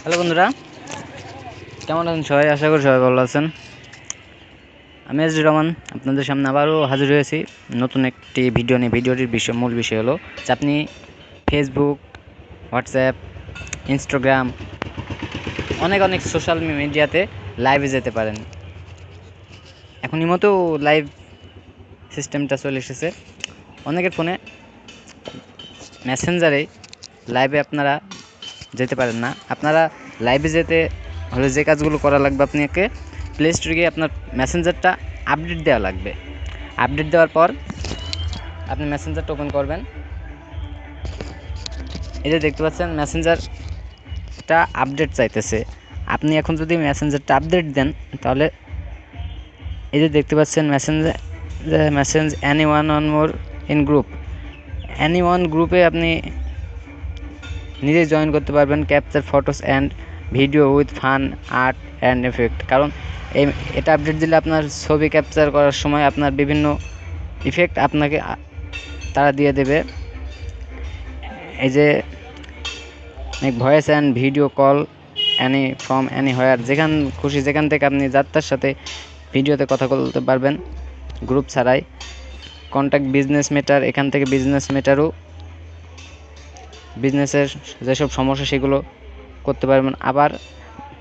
Hello বন্ধুরা, কেমন আছেন সবাই? আশা করি সবাই ভালো আছেন। আমি এস রহমান আপনাদের সামনে আবারও হাজির হয়েছি নতুন একটি ভিডিও নিয়ে। ভিডিওটির মূল বিষয় হলো যে আপনি ফেসবুক, হোয়াটসঅ্যাপ, ইনস্টাগ্রাম, অনেক সোশ্যাল মিডিয়াতে লাইভে যেতে পারেন। এখন মতো লাইভ সিস্টেমটা চলে এসেছে অনেকের ফোনে। মেসেঞ্জারে লাইভে আপনারা যেতে পারেন না। আপনারা লাইভে যেতে হলে যে কাজগুলো করা লাগবে, আপনাকে প্লে স্টোরে গিয়ে আপনার মেসেঞ্জারটা আপডেট দেওয়া লাগবে। আপডেট দেওয়ার পর আপনি মেসেঞ্জারটা ওপেন করবেন। এই যে দেখতে পাচ্ছেন মেসেঞ্জারটা আপডেট চাইতেছে। আপনি এখন যদি মেসেঞ্জারটা আপডেট দেন তাহলে এই যে দেখতে পাচ্ছেন messenger anyone on more in group. Anyone গ্রুপে আপনি নিজে জয়েন করতে পারবেন। Capture photos and video with fun art and effect. কারণ এটা আপডেট দিলে আপনার ছবি ক্যাপচার করার সময় আপনার বিভিন্ন ইফেক্ট আপনাকে তারা দিয়ে দেবে। এই যে voice and video call any from anywhere, যেখান খুশি যেখান থেকে আপনি যাত্রার সাথে ভিডিওতে কথা বলতে পারবেন গ্রুপ ছাড়াই। কন্ট্যাক্ট বিজনেস ম্যাটার, এখান থেকে বিজনেস ম্যাটারও বিজনেসের যেসব সমস্যা সেগুলো করতে পারবেন। আবার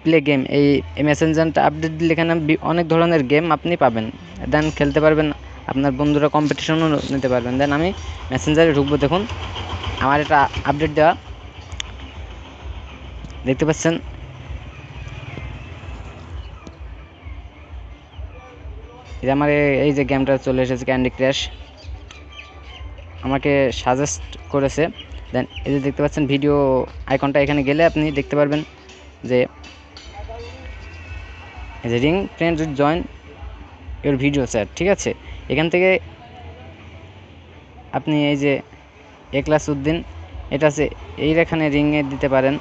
প্লে গেম, এই মেসেঞ্জারটা আপডেট দিলে এখানে অনেক ধরনের গেম আপনি পাবেন, দেন খেলতে পারবেন। আপনার বন্ধুরা কম্পিটিশনও নিতে পারবেন। দেন আমি মেসেঞ্জারে ঢুকবো। দেখুন আমার এটা আপডেট দেওয়া, দেখতে পাচ্ছেন। এই যে আমার এই যে গেমটা চলে এসেছে, ক্যান্ডি ক্রাশ, আমাকে সাজেস্ট করেছে। দেন এই যে দেখতে পাচ্ছেন ভিডিও আইকনটা, এখানে গেলে আপনি দেখতে পারবেন যে এই যে ring friends join your video chat. ঠিক আছে, এখান থেকে আপনি এই যে একলাস উদ্দিন, এটা আছে, এইখানে রিংয়ে দিতে পারেন,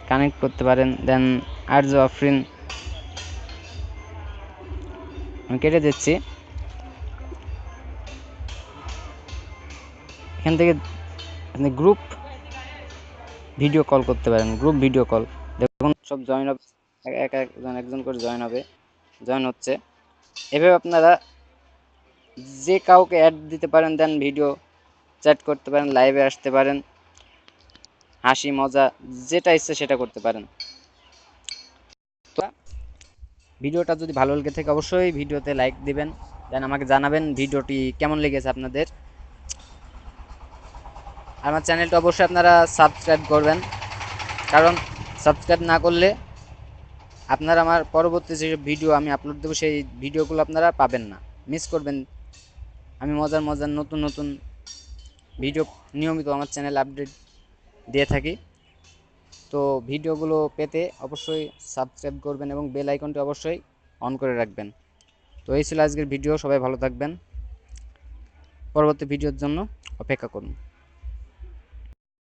কানেক্ট করতে পারেন। দেন আর্জ অফরিন আমি কেটে দিচ্ছি। এখান থেকে আপনি গ্রুপ ভিডিও কল করতে পারেন। গ্রুপ ভিডিও কল দেখুন সব জয়েন হবে, একজন করে জয়েন হচ্ছে। এভাবে আপনারা যে কাউকে অ্যাড দিতে পারেন, দেন ভিডিও চ্যাট করতে পারেন, লাইভে আসতে পারেন, হাসি মজা যেটা ইচ্ছে সেটা করতে পারেন। তো ভিডিওটা যদি ভালো লেগে থাকে অবশ্যই ভিডিওতে লাইক দিবেন, দেন আমাকে জানাবেন ভিডিওটি কেমন লেগেছে আপনাদের। আমার চ্যানেলটা অবশ্যই আপনারা সাবস্ক্রাইব করবেন, কারণ সাবস্ক্রাইব না করলে আপনারা আমার পরবর্তী যে ভিডিও আমি আপলোড দেবো সেই ভিডিওগুলো আপনারা পাবেন না, মিস করবেন। আমি মজার নতুন ভিডিও নিয়মিত আমার চ্যানেলে আপডেট দিয়ে থাকি। তো ভিডিওগুলো পেতে অবশ্যই সাবস্ক্রাইব করবেন এবং বেল আইকনটি অবশ্যই অন করে রাখবেন। তো এই ছিল আজকের ভিডিও। সবাই ভালো থাকবেন, পরবর্তী ভিডিওর জন্য অপেক্ষা করুন।